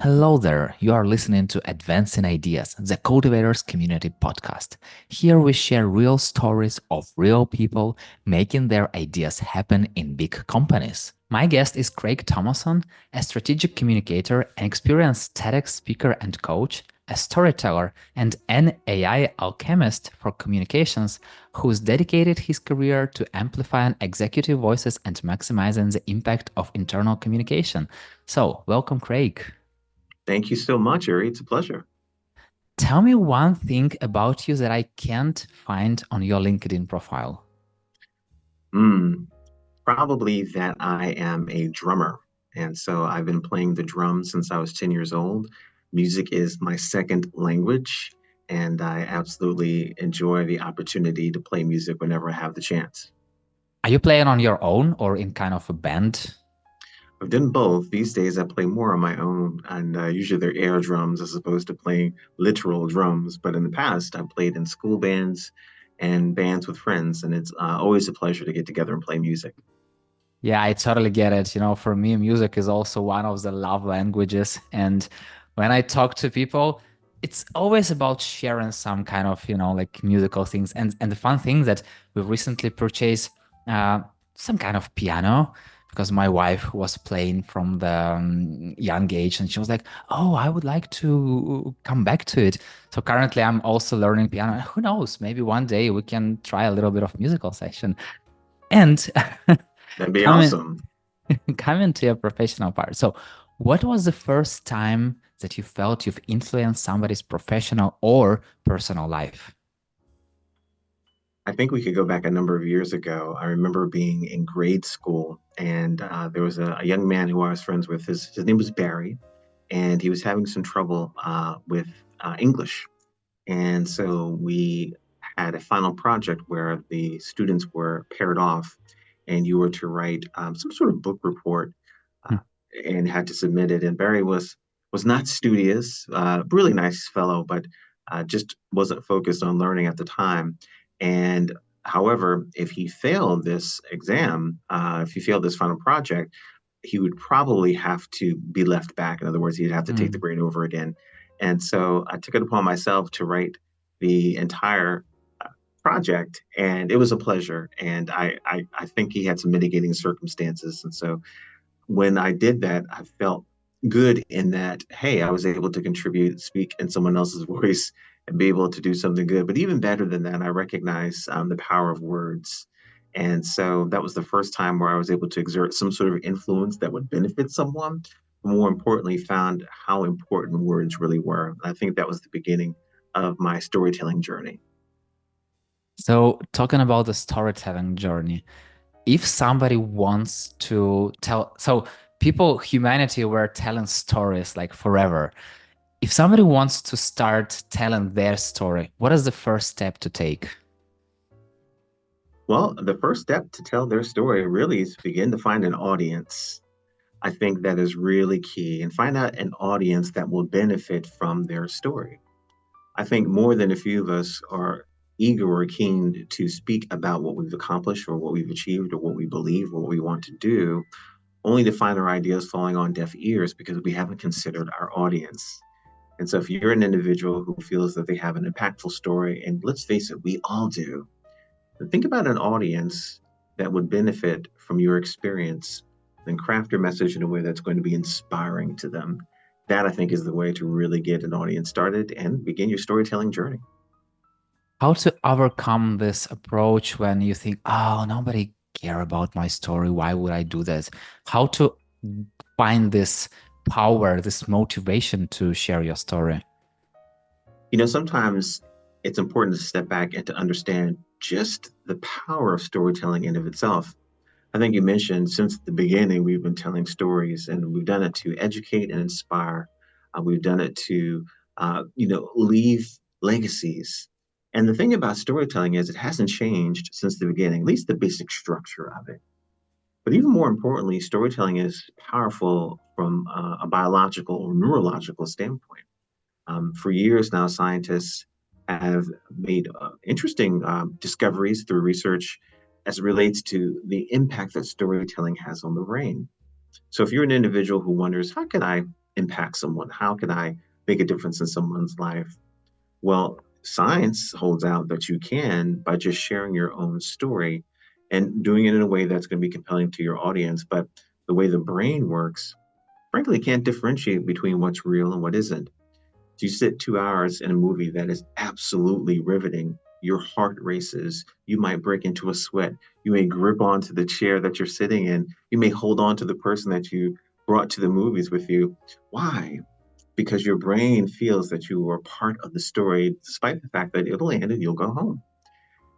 Hello there. You are listening to Advancing Ideas, the Cultivators Community Podcast. Here we share real stories of real people making their ideas happen in big companies. My guest is Craig Thomason, a strategic communicator, an experienced TEDx speaker and coach, a storyteller, and an AI alchemist for communications who's dedicated his career to amplifying executive voices and maximizing the impact of internal communication. So, welcome, Craig. Thank you so much, Ari. It's a pleasure. Tell me one thing about you that I can't find on your LinkedIn profile. Hmm. Probably that I am a drummer. And so I've been playing the drums since I was 10 years old. Music is my second language, and I absolutely enjoy the opportunity to play music whenever I have the chance. Are you playing on your own or in kind of a band? I've done both. These days, I play more on my own, and usually they're air drums as opposed to playing literal drums. But in the past, I played in school bands and bands with friends, and it's always a pleasure to get together and play music. Yeah, I totally get it. For me, music is also one of the love languages. And when I talk to people, it's always about sharing some kind of, like musical things. And the fun thing that we recently purchased uh, some kind of piano because my wife was playing from the young age and she was like, "Oh, I would like to come back to it." So currently I'm also learning piano. And who knows, maybe one day we can try a little bit of musical session. And That'd be coming awesome. coming to your professional part. So, what was the first time that you felt you've influenced somebody's professional or personal life? I think we could go back a number of years ago. I remember being in grade school, and there was a young man who I was friends with. His name was Barry, and he was having some trouble with English. And so we had a final project where the students were paired off, and you were to write some sort of book report uh, Hmm. and had to submit it. And Barry was not studious, really nice fellow, but just wasn't focused on learning at the time. And however, if he failed this exam, if he failed this final project, he would probably have to be left back. In other words, he'd have to take the Hmm. grade over again. And so I took it upon myself to write the entire project, and it was a pleasure. And I think he had some mitigating circumstances. And so when I did that, I felt good in that, hey, I was able to contribute, speak in someone else's voice, and be able to do something good. But even better than that, I recognize the power of words. And so that was the first time where I was able to exert some sort of influence that would benefit someone. More importantly, found how important words really were. I think that was the beginning of my storytelling journey. So, talking about the storytelling journey, if somebody wants to tell, so humanity were telling stories like forever. If somebody wants to start telling their story, what is the first step to take? Well, the first step to tell their story really is begin to find an audience. I think that is really key and find out an audience that will benefit from their story. I think more than a few of us are eager or keen to speak about what we've accomplished or what we've achieved or what we believe or what we want to do, only to find our ideas falling on deaf ears because we haven't considered our audience. And so, if you're an individual who feels that they have an impactful story, and let's face it, we all do, but think about an audience that would benefit from your experience and craft your message in a way that's going to be inspiring to them. That I think is the way to really get an audience started and begin your storytelling journey. How to overcome this approach when you think, oh, nobody care about my story. Why would I do this? How to find this power, this motivation to share your story? Sometimes it's important to step back and to understand just the power of storytelling in of itself. I think you mentioned since the beginning, we've been telling stories and we've done it to educate and inspire. We've done it to, leave legacies. And the thing about storytelling is it hasn't changed since the beginning, at least the basic structure of it. But even more importantly, storytelling is powerful from a biological or neurological standpoint. For years now, scientists have made interesting discoveries through research as it relates to the impact that storytelling has on the brain. So, if you're an individual who wonders, how can I impact someone? How can I make a difference in someone's life? Well, science holds out that you can by just sharing your own story and doing it in a way that's going to be compelling to your audience. But the way the brain works, frankly, can't differentiate between what's real and what isn't. If you sit 2 hours in a movie that is absolutely riveting, your heart races. You might break into a sweat. You may grip onto the chair that you're sitting in. You may hold on to the person that you brought to the movies with you. Why? Because your brain feels that you are part of the story, despite the fact that it'll end and you'll go home.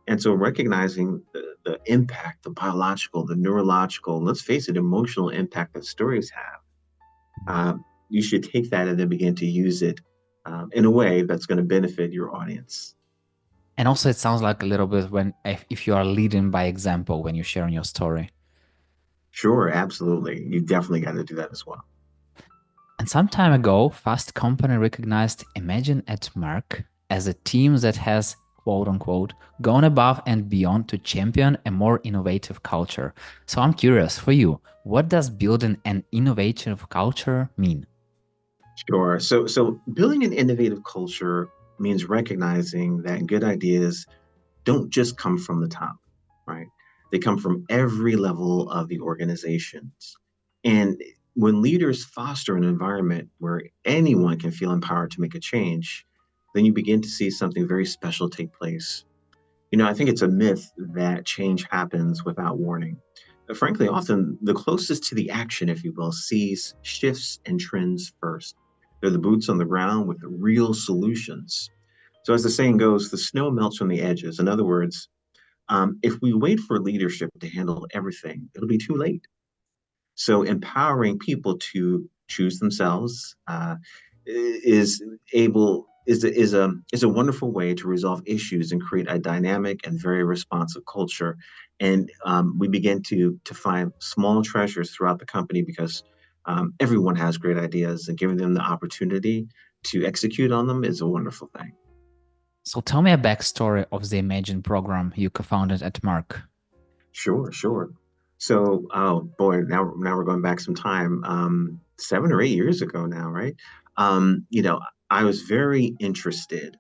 And so recognizing the impact, the biological, the neurological, and let's face it, emotional impact that stories have, you should take that and then begin to use it in a way that's going to benefit your audience. And also, it sounds like a little bit when if you are leading by example when you're sharing your story. Sure, absolutely. You definitely got to do that as well. And some time ago, Fast Company recognized Imagine at Merck as a team that has, quote unquote, gone above and beyond to champion a more innovative culture. So I'm curious for you, what does building an innovative culture mean? Sure. So building an innovative culture means recognizing that good ideas don't just come from the top, right? They come from every level of the organizations. And when leaders foster an environment where anyone can feel empowered to make a change, then you begin to see something very special take place. I think it's a myth that change happens without warning. Frankly, often the closest to the action, if you will, sees shifts and trends first. They're the boots on the ground with the real solutions. So, as the saying goes, the snow melts from the edges. In other words, if we wait for leadership to handle everything, it'll be too late. So empowering people to choose themselves is able is a wonderful way to resolve issues and create a dynamic and very responsive culture. And we begin to find small treasures throughout the company because everyone has great ideas, and giving them the opportunity to execute on them is a wonderful thing. So tell me a backstory of the Imagine program you co-founded at Merck. Sure, sure. So, oh boy, now we're going back some time, 7 or 8 years ago now, right? I was very interested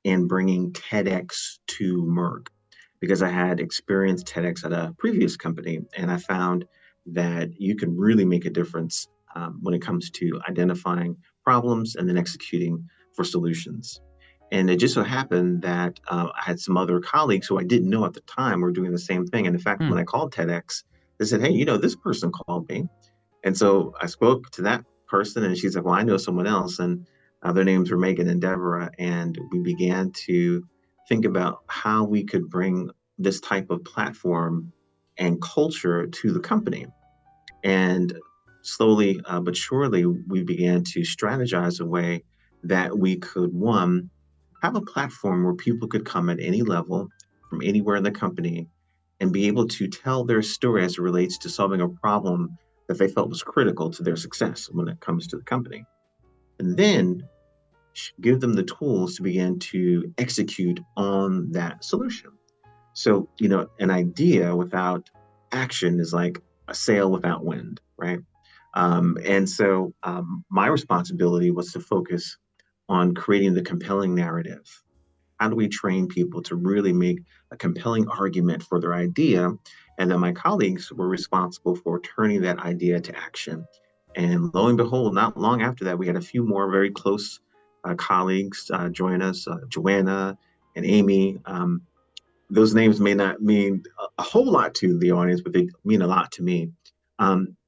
in bringing TEDx to Merck because I had experienced TEDx at a previous company, and I found that you can really make a difference when it comes to identifying problems and then executing for solutions. And it just so happened that I had some other colleagues who I didn't know at the time were doing the same thing. And in fact, Hmm. when I called TEDx, they said, "Hey, this person called me." And so I spoke to that person, and she's like, "Well, I know someone else." And their names were Megan and Deborah. And we began to think about how we could bring this type of platform and culture to the company. And slowly but surely, we began to strategize a way that we could, one, have a platform where people could come at any level from anywhere in the company and be able to tell their story as it relates to solving a problem that they felt was critical to their success when it comes to the company. And then give them the tools to begin to execute on that solution. So, an idea without action is like a sail without wind, right? And so my responsibility was to focus on creating the compelling narrative. How do we train people to really make a compelling argument for their idea? And then my colleagues were responsible for turning that idea to action. And lo and behold, not long after that, we had a few more very close colleagues join us, Joanna and Amy. Those names may not mean a whole lot to the audience, but they mean a lot to me.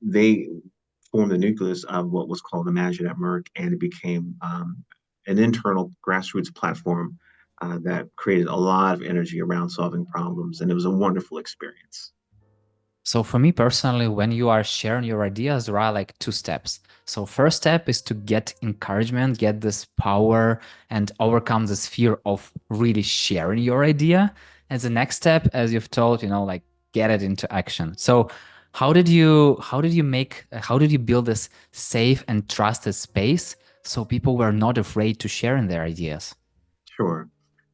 They formed the nucleus of what was called Imagine at Merck, and it became an internal grassroots platform that created a lot of energy around solving problems, and it was a wonderful experience. So for me personally, when you are sharing your ideas, there are like two steps. So first step is to get encouragement, get this power and overcome this fear of really sharing your idea. And the next step, as you've told, like get it into action. So how did you build this safe and trusted space so people were not afraid to sharing their ideas? Sure.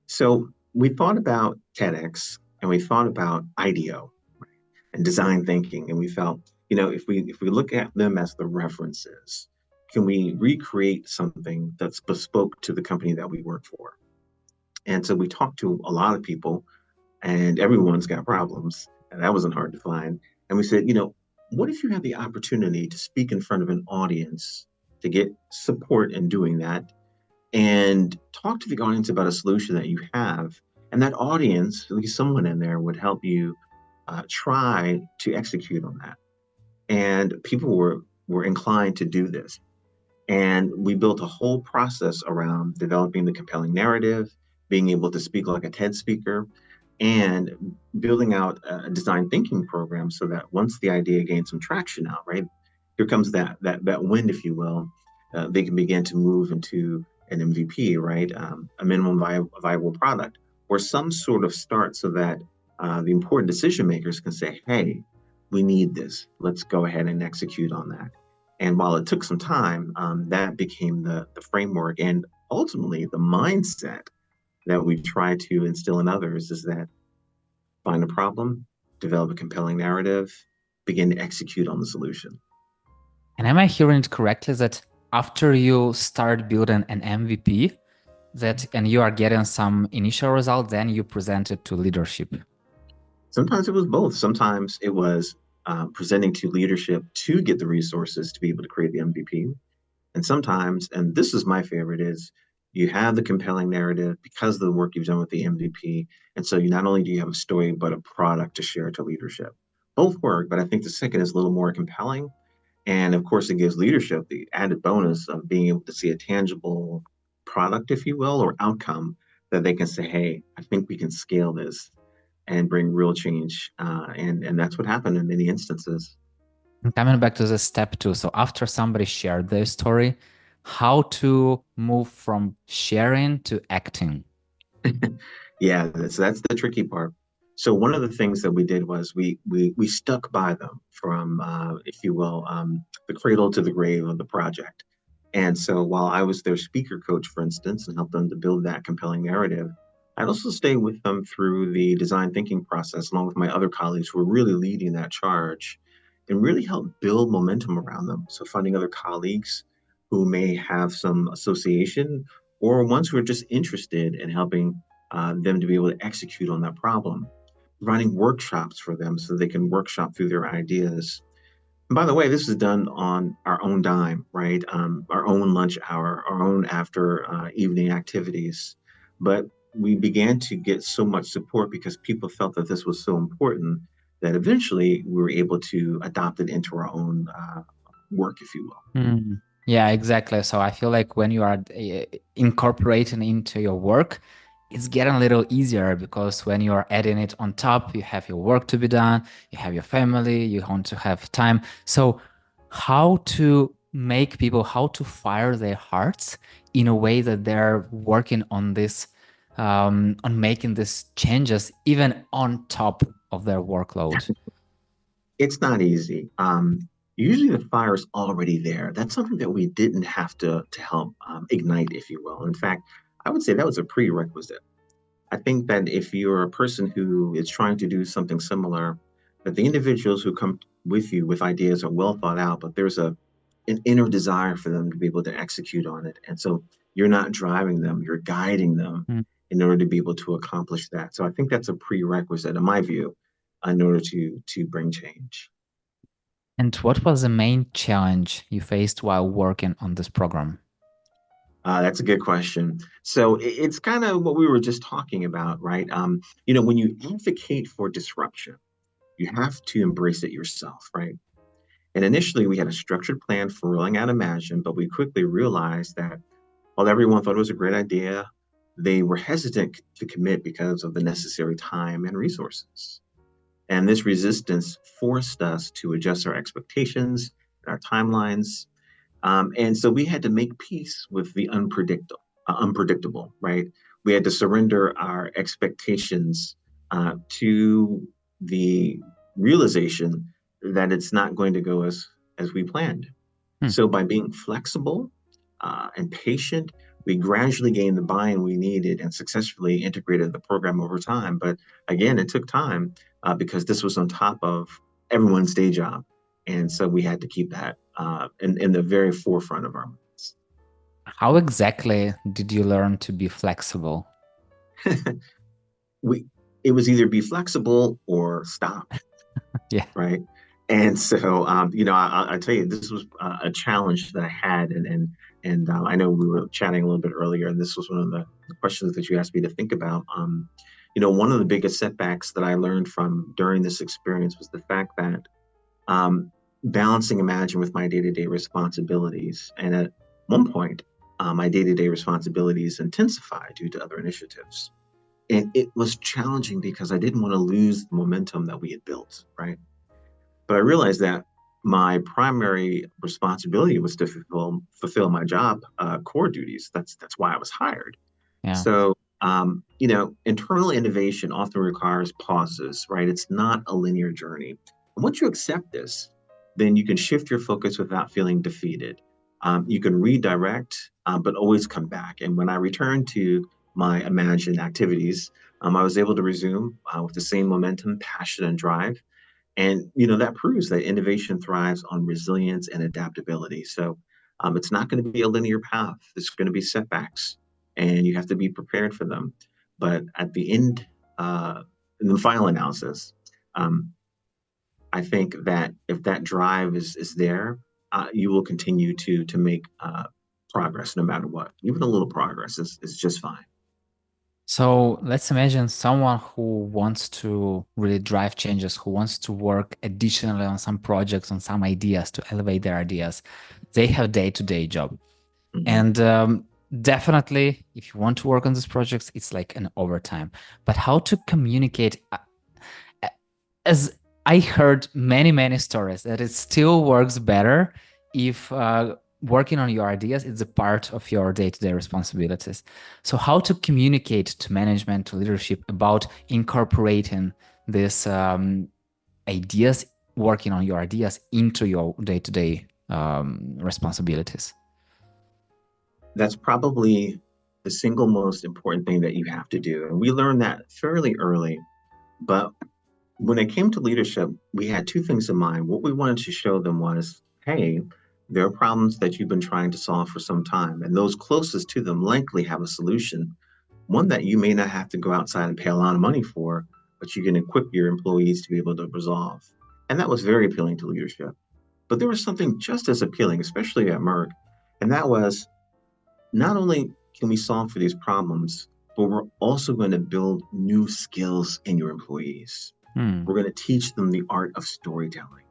So we thought about TEDx and we thought about IDEO and design thinking, and we felt, if we look at them as the references, can we recreate something that's bespoke to the company that we work for? And so we talked to a lot of people, and everyone's got problems, and that wasn't hard to find. And we said, what if you had the opportunity to speak in front of an audience to get support in doing that and talk to the audience about a solution that you have? And that audience, at least someone in there, would help you try to execute on that. And people were inclined to do this. And we built a whole process around developing the compelling narrative, being able to speak like a TED speaker, and building out a design thinking program so that once the idea gains some traction out, right, here comes that wind, if you will, they can begin to move into an MVP, right, a minimum viable product, or some sort of start so that the important decision makers can say, hey, we need this. Let's go ahead and execute on that. And while it took some time, that became the framework and ultimately the mindset that we try to instill in others is that find a problem, develop a compelling narrative, begin to execute on the solution. And am I hearing it correctly that after you start building an MVP, that and you are getting some initial result, then you present it to leadership? Sometimes it was both. Sometimes it was presenting to leadership to get the resources to be able to create the MVP. And sometimes, and this is my favorite, is you have the compelling narrative because of the work you've done with the MVP. And so you not only do you have a story, but a product to share to leadership. Both work, but I think the second is a little more compelling. And of course, it gives leadership the added bonus of being able to see a tangible product, if you will, or outcome that they can say, hey, I think we can scale this and bring real change. And that's what happened in many instances. Coming back to the step two. So after somebody shared their story, how to move from sharing to acting? Yeah, that's the tricky part. So one of the things that we did was we stuck by them from, if you will, the cradle to the grave of the project. And so while I was their speaker coach, for instance, and helped them to build that compelling narrative, I'd also stay with them through the design thinking process, along with my other colleagues who were really leading that charge, and really help build momentum around them. So finding other colleagues who may have some association or ones who are just interested in helping them to be able to execute on that problem, providing workshops for them so they can workshop through their ideas. And by the way, this is done on our own dime, right? Our own lunch hour, our own after evening activities. But we began to get so much support because people felt that this was so important that eventually we were able to adopt it into our own work, if you will. Mm, yeah, exactly. So I feel like when you are incorporating into your work, it's getting a little easier because when you are adding it on top, you have your work to be done, you have your family, you want to have time. So how to make people, how to fire their hearts in a way that they're working on this, on making these changes, even on top of their workload. It's not easy. Usually the fire is already there. That's something that we didn't have to help ignite, if you will. In fact, I would say that was a prerequisite. I think that if you're a person who is trying to do something similar, that the individuals who come with you with ideas are well thought out, but there's an inner desire for them to be able to execute on it. And so you're not driving them, you're guiding them in order to be able to accomplish that. So I think that's a prerequisite, in my view, in order to bring change. And what was the main challenge you faced while working on this program? That's a good question. So it's kind of what we were just talking about, right? When you advocate for disruption, you have to embrace it yourself, right? And initially, we had a structured plan for rolling out Imagine, but we quickly realized that while everyone thought it was a great idea, they were hesitant to commit because of the necessary time and resources. And this resistance forced us to adjust our expectations, our timelines, and so we had to make peace with the unpredictable, right? We had to surrender our expectations to the realization that it's not going to go as we planned. Hmm. So by being flexible and patient, we gradually gained the buy-in we needed and successfully integrated the program over time. But again, it took time because this was on top of everyone's day job. And so we had to keep that in the very forefront of our minds. How exactly did you learn to be flexible? we it was either be flexible or stop, Yeah. right? And so, I tell you, this was a challenge that I had, and I know we were chatting a little bit earlier, and this was one of the questions that you asked me to think about. One of the biggest setbacks that I learned from during this experience was the fact that um, balancing Imagine with my day-to-day responsibilities, and at one point, my day-to-day responsibilities intensified due to other initiatives. And it was challenging because I didn't want to lose the momentum that we had built, right? But I realized that my primary responsibility was to fulfill my job core duties. That's why I was hired. Yeah. So, internal innovation often requires pauses, right? It's not a linear journey. And once you accept this, then you can shift your focus without feeling defeated. You can redirect, but always come back. And when I returned to my imagined activities, I was able to resume with the same momentum, passion, and drive. And that proves that innovation thrives on resilience and adaptability. So it's not going to be a linear path. There's going to be setbacks, and you have to be prepared for them. But at the end, in the final analysis, um, I think that if that drive is there, you will continue to make progress no matter what. Even a little progress is just fine. So let's imagine someone who wants to really drive changes, who wants to work additionally on some projects, on some ideas to elevate their ideas. They have day-to-day job. Mhm. And definitely, if you want to work on these projects, it's like an overtime. But how to communicate? As I heard many, many stories that it still works better if working on your ideas is a part of your day-to-day responsibilities. So how to communicate to management, to leadership about incorporating these ideas, working on your ideas into your day-to-day responsibilities. That's probably the single most important thing that you have to do. And we learned that fairly early. But when it came to leadership, we had two things in mind. What we wanted to show them was, hey, there are problems that you've been trying to solve for some time, and those closest to them likely have a solution, one that you may not have to go outside and pay a lot of money for, but you can equip your employees to be able to resolve. And that was very appealing to leadership. But there was something just as appealing, especially at Merck, and that was not only can we solve for these problems, but we're also going to build new skills in your employees. Hmm. We're going to teach them the art of storytelling.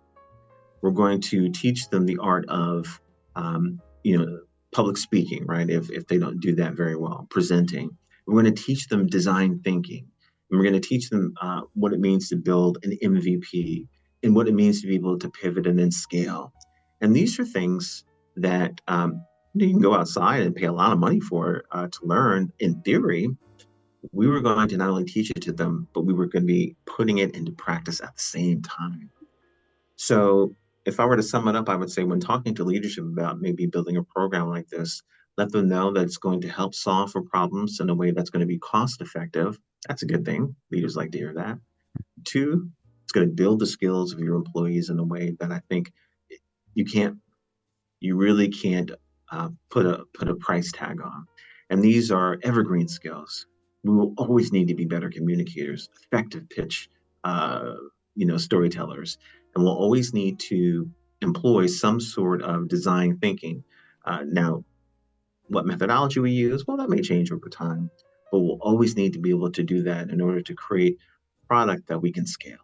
We're going to teach them the art of, um, you know, public speaking, right? If they don't do that very well, presenting. We're going to teach them design thinking. And we're going to teach them what it means to build an MVP and what it means to be able to pivot and then scale. And these are things that you can go outside and pay a lot of money for to learn in theory. We were going to not only teach it to them, but we were going to be putting it into practice at the same time. So, if I were to sum it up, I would say when talking to leadership about maybe building a program like this, let them know that it's going to help solve for problems in a way that's going to be cost effective. That's a good thing. Leaders like to hear that. Two, it's going to build the skills of your employees in a way that I think you can't, you really can't put a price tag on. And these are evergreen skills. We will always need to be better communicators, effective pitch, uh, storytellers, and we'll always need to employ some sort of design thinking. Now, what methodology we use, well, that may change over time, but we'll always need to be able to do that in order to create product that we can scale.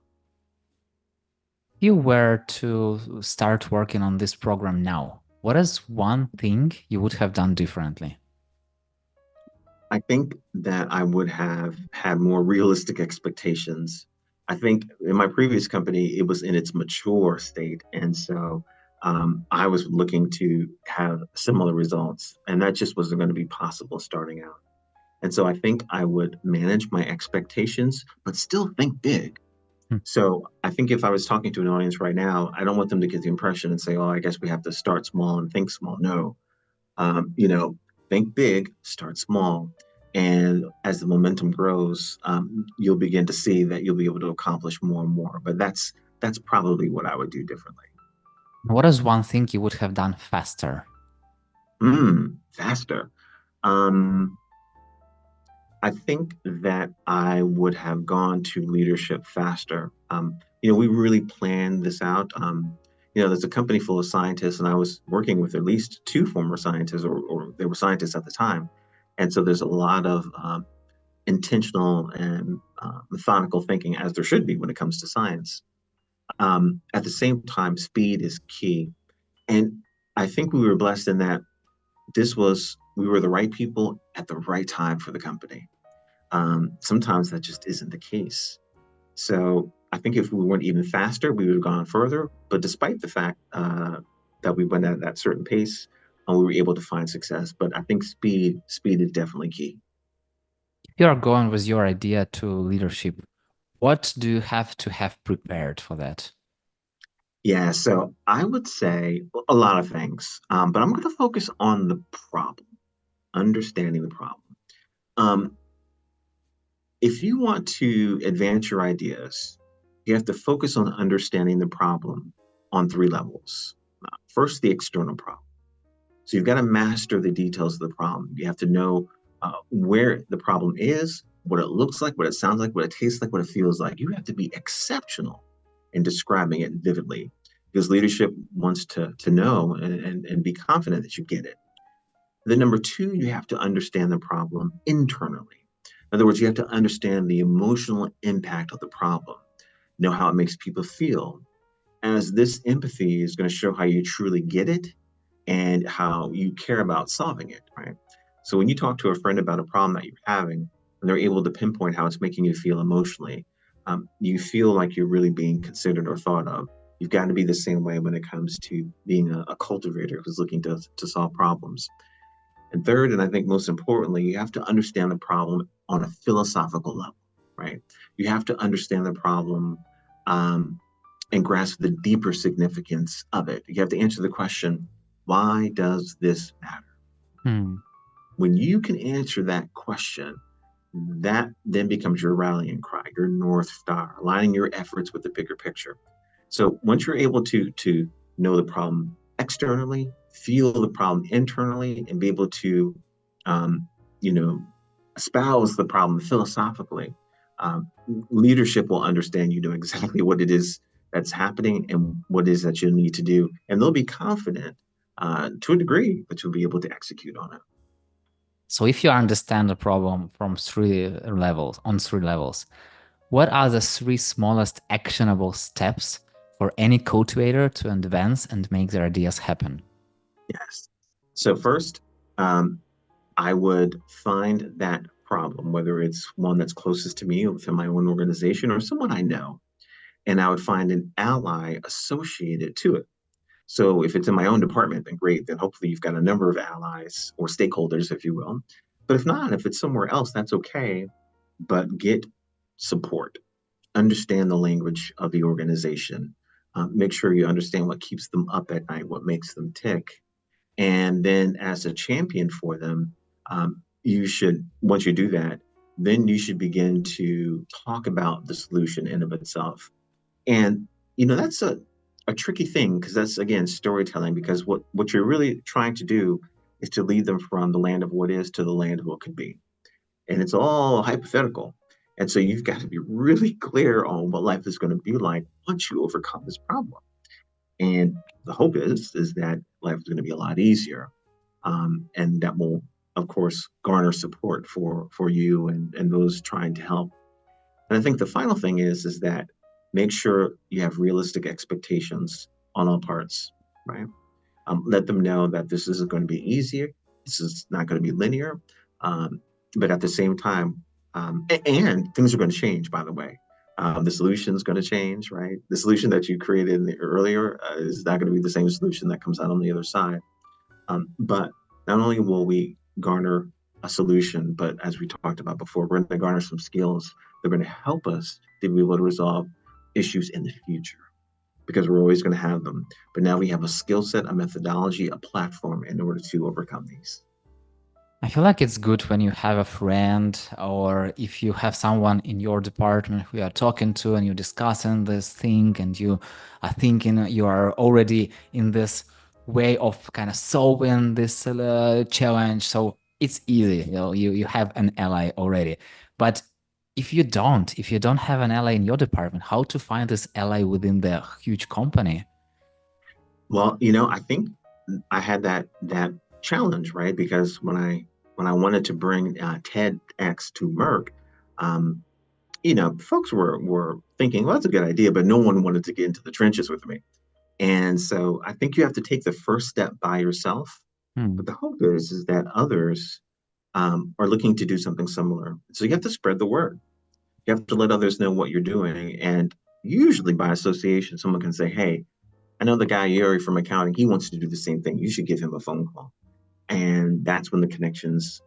If you were to start working on this program now, what is one thing you would have done differently? I think that I would have had more realistic expectations. I think in my previous company, it was in its mature state. And so I was looking to have similar results, and that just wasn't going to be possible starting out. And so I think I would manage my expectations, but still think big. Hmm. So I think if I was talking to an audience right now, I don't want them to get the impression and say, oh, I guess we have to start small and think small. No, um, you know, think big, start small. And as the momentum grows, you'll begin to see that you'll be able to accomplish more and more. But that's probably what I would do differently. What is one thing you would have done faster? Faster. Um, I think that I would have gone to leadership faster. We really planned this out. There's a company full of scientists, and I was working with at least two former scientists, or they were scientists at the time. And so there's a lot of intentional and methodical thinking, as there should be when it comes to science. At the same time, speed is key. And I think we were blessed in that we were the right people at the right time for the company. Sometimes that just isn't the case. So I think if we went even faster, we would have gone further. But despite the fact that we went at that certain pace, we were able to find success. But I think speed is definitely key. If you are going with your idea to leadership, what do you have to have prepared for that? Yeah, so I would say a lot of things, but I'm going to focus on the problem, understanding the problem. Um, if you want to advance your ideas, you have to focus on understanding the problem on three levels. First, the external problem. So you've got to master the details of the problem. You have to know where the problem is, what it looks like, what it sounds like, what it tastes like, what it feels like. You have to be exceptional in describing it vividly because leadership wants to know and be confident that you get it. Then, number two, you have to understand the problem internally. In other words, you have to understand the emotional impact of the problem, know how it makes people feel, as this empathy is going to show how you truly get it and how you care about solving it, right? So when you talk to a friend about a problem that you're having, and they're able to pinpoint how it's making you feel emotionally, you feel like you're really being considered or thought of. You've got to be the same way when it comes to being a cultivator who's looking to solve problems. And third, and I think most importantly, you have to understand the problem on a philosophical level, right? You have to understand the problem um, and grasp the deeper significance of it. You have to answer the question, why does this matter? Hmm. When you can answer that question, that then becomes your rallying cry, your North Star, aligning your efforts with the bigger picture. So once you're able to know the problem externally, feel the problem internally, and be able to, um, you know, espouse the problem philosophically, leadership will understand you know exactly what it is that's happening and what it is that you need to do, and they'll be confident to a degree that you'll be able to execute on it. So if you understand the problem from three levels, what are the three smallest actionable steps for any cultivator to advance and make their ideas happen? Yes. So first, um, I would find that problem, whether it's one that's closest to me within my own organization or someone I know, and I would find an ally associated to it. So if it's in my own department, then great. Then hopefully you've got a number of allies or stakeholders, if you will. But if not, if it's somewhere else, that's okay. But get support. Understand the language of the organization. Make sure you understand what keeps them up at night, what makes them tick, and then as a champion for them, you should, once you do that, then you should begin to talk about the solution in of itself. And, that's a tricky thing because that's, again, storytelling, because what you're really trying to do is to lead them from the land of what is to the land of what could be. And it's all hypothetical. And so you've got to be really clear on what life is going to be like once you overcome this problem. And the hope is that life is going to be a lot easier, and that will, of course, garner support for you and those trying to help. And I think the final thing is that make sure you have realistic expectations on all parts, right? Let them know that this isn't going to be easier. This is not going to be linear, um, but at the same time, and things are going to change. By the way, the solution is going to change, right? The solution that you created earlier is not going to be the same solution that comes out on the other side. But not only will we garner a solution, but as we talked about before, we're going to garner some skills that are going to help us to be able to resolve issues in the future because we're always going to have them. But now we have a skill set, a methodology, a platform in order to overcome these. I feel like it's good when you have a friend or if you have someone in your department who you are talking to and you're discussing this thing and you are thinking you are already in this way of kind of solving this challenge. So it's easy, you have an ally already. But if you don't have an ally in your department, how to find this ally within the huge company? Well, I think I had that challenge, right? Because when I wanted to bring TEDx to Merck, um, folks were thinking, well, that's a good idea, but no one wanted to get into the trenches with me. And so I think you have to take the first step by yourself. Hmm. But the hope is that others are looking to do something similar. So you have to spread the word. You have to let others know what you're doing. And usually by association, someone can say, hey, I know the guy Yuri from accounting, he wants to do the same thing. You should give him a phone call. And that's when the connections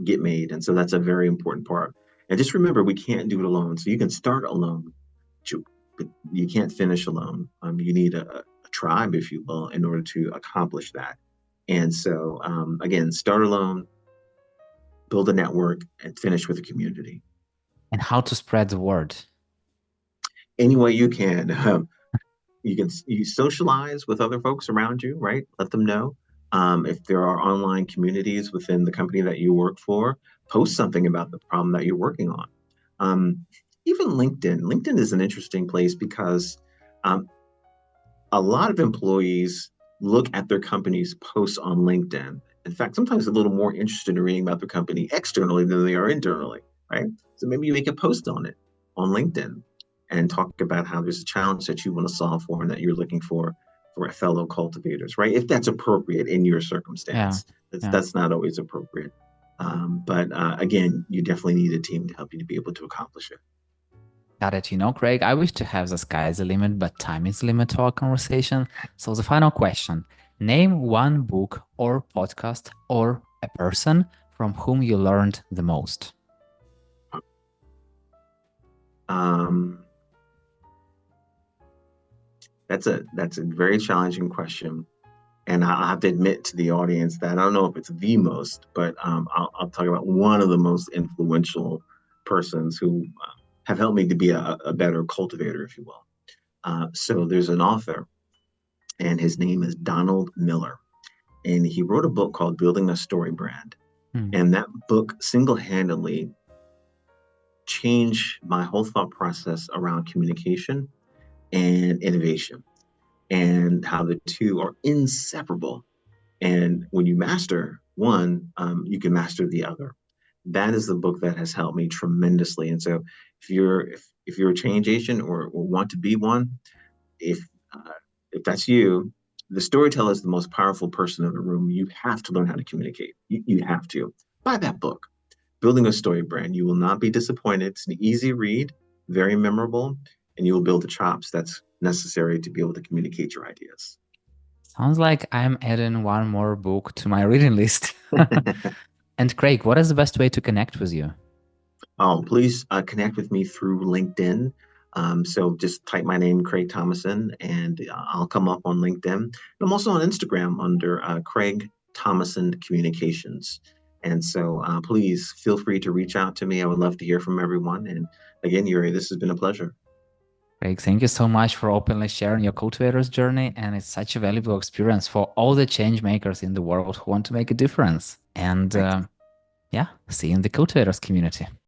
get made. And so that's a very important part. And just remember, we can't do it alone. So you can start alone, but you can't finish alone. You need a tribe, if you will, in order to accomplish that. And so, again, start alone, build a network, and finish with a community. And how to spread the word? Any way you can. You socialize with other folks around you, right? Let them know. If there are online communities within the company that you work for, post something about the problem that you're working on. Um, Even LinkedIn. LinkedIn is an interesting place because um, a lot of employees look at their company's posts on LinkedIn. In fact, sometimes a little more interested in reading about the company externally than they are internally, right? So maybe you make a post on it on LinkedIn and talk about how there's a challenge that you want to solve for and that you're looking for fellow cultivators, right? If that's appropriate in your Yeah. circumstance, Yeah. that's not always appropriate. But again, you definitely need a team to help you to be able to accomplish it. Got it. Craig, I wish to have the sky as a limit, but time is the limit to our conversation. So the final question, name one book or podcast or a person from whom you learned the most. Um, that's a very challenging question. And I have to admit to the audience that I don't know if it's the most, but I'll talk about one of the most influential persons who have helped me to be a better cultivator, if you will. So there's an author, and his name is Donald Miller. And he wrote a book called Building a Story Brand. Hmm. And that book single handedly changed my whole thought process around communication and innovation and how the two are inseparable. And when you master one, you can master the other. That is the book that has helped me tremendously. And so, if you're a change agent or want to be one, if uh, if that's you, the storyteller is the most powerful person in the room. You have to learn how to communicate. You have to buy that book, Building a Story Brand. You will not be disappointed. It's an easy read, very memorable, and you will build the chops that's necessary to be able to communicate your ideas. Sounds like I'm adding one more book to my reading list. And Craig, what is the best way to connect with you? Please connect with me through LinkedIn. So just type my name, Craig Thomason, and I'll come up on LinkedIn. And I'm also on Instagram under Craig Thomason Communications. And so please feel free to reach out to me. I would love to hear from everyone. And again, Yuri, this has been a pleasure. Craig, thank you so much for openly sharing your cultivator's journey. And it's such a valuable experience for all the change makers in the world who want to make a difference. And Thanks. yeah, see you in the cultivators community.